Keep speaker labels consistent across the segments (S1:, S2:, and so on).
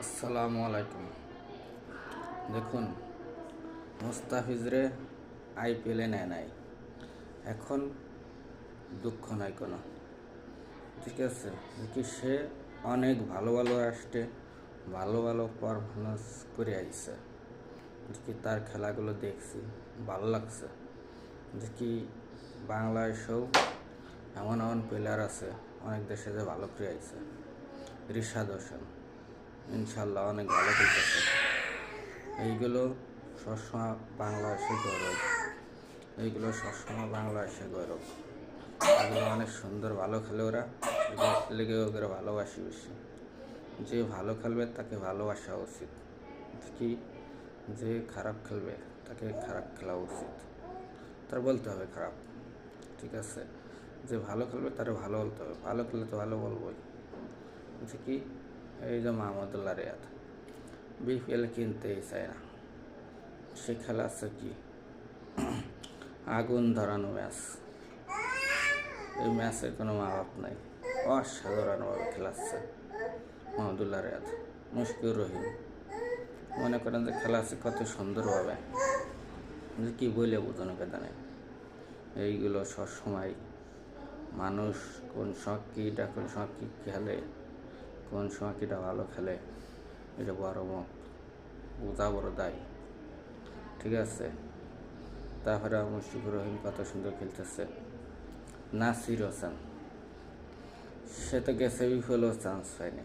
S1: আসসালামু আলাইকুম। দেখুন, মুস্তাফিজরে আইপিএলে নেয় নাই, এখন দুঃখ নাই কোনো। ঠিক আছে, দেখি সে অনেক ভালো ভালো রাষ্ট্রে ভালো ভালো পারফরমেন্স করে আইছে। দেখি তার খেলাগুলো দেখছি, ভালো লাগছে। দেখি বাংলাদেশেও এমন এমন প্লেয়ার আছে অনেক দেশে যে ভালো করে আইছে। রিশাদ হোসেন ইনশাল্লাহ অনেক ভালো খেলতেছে। এইগুলো সবসময় বাংলাদেশের গৌরব, এইগুলো সবসময় বাংলাদেশের গৌরব। এগুলো অনেক সুন্দর ভালো খেলে ওরা, লেগে ওদের ভালোবাসি বেশি। যে ভালো খেলবে তাকে ভালোবাসা উচিত, কি যে খারাপ খেলবে তাকে খারাপ খেলা উচিত, তার বলতে হবে খারাপ। ঠিক আছে, যে ভালো খেলবে তার ভালো বলতে হবে, ভালো খেললে তো ভালো বলবোই। যে কি এই যে মাহমুদুল্লাহ রিয়াদ বিপিএল কিনতেই চায় না, সে খেলাচ্ছে কি আগুন ধরানো ম্যাচ। এই ম্যাচের কোনো মা বাপ নাই, অসাধারণভাবে খেলাচ্ছে মাহমুদুল্লাহ রিয়াদ। মুশফিকুর রহিম মনে করেন যে খেলাচ্ছে কত সুন্দরভাবে, যে কী বলে বোঝানো কথা নেই। এইগুলো সবসময় মানুষ কোন সময় কীটা কোন সময় কী খেলে, কোন সময় কীটা ভালো খেলে, এটা বড় বোঝা বড় দায়। ঠিক আছে, তারপরে মুশফিকুর রহিম কত সুন্দর খেলতেছে। নাসির হোসেন সে তো গেছে বিফলেও চান্স পায়নি,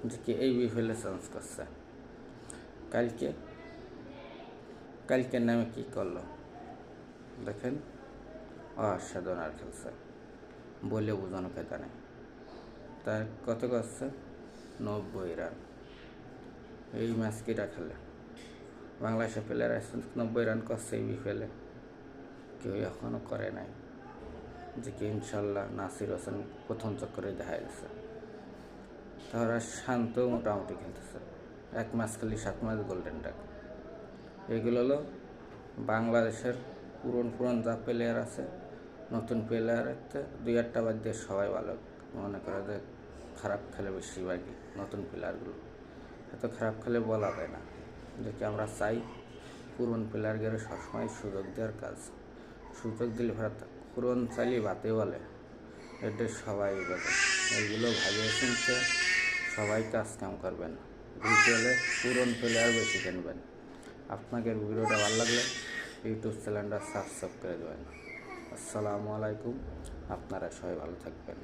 S1: যে কি এই বিফলে চান্স করছে। কালকের নামে কি করলো দেখেন, অসাধারণ আর খেলছে, বলে বোঝানো কথা নেই। তার কত করছে 90 রান। এই ম্যাচ কিটা খেলে বাংলাদেশের প্লেয়ার আসছে 90 রান করছে এই বিফেলে, কেউ এখনও করে নাই। যে কি ইনশাল্লাহ নাসির হোসেন প্রথম চক্করে দেখা গেছে। তারা শান্ত মোটামুটি খেলতেছে, এক ম্যাচ খেলি 7 ম্যাচ গোল্ডেন ডাক। এগুলো হলো বাংলাদেশের পুরন যা প্লেয়ার আছে, নতুন প্লেয়ারতে 2-1টা বাদ দিয়ে সবাই ভালো। মনে করে যে খারাপ খেলে বেশিরভাগই নতুন প্লেয়ারগুলো, এত খারাপ খেলে বলা যায় না। যে কি আমরা চাই পুরন প্লেয়ারদের সবসময় সুযোগ দেওয়ার কাজ, সুযোগ দিলে পুরন চাইলে বাতে বলে, এটা সবাই বোঝে। এইগুলো ভাবিয়ে চিনতে সবাই কাজ কাম করবেন, বিপিএলে পুরন প্লেয়ার বেশি কিনবেন। আপনাদের ভিডিওটা ভালো লাগলে ইউটিউব চ্যানেলটা সাবস্ক্রাইব করে দেবেন। আসসালামু আলাইকুম, আপনারা সবাই ভালো থাকবেন।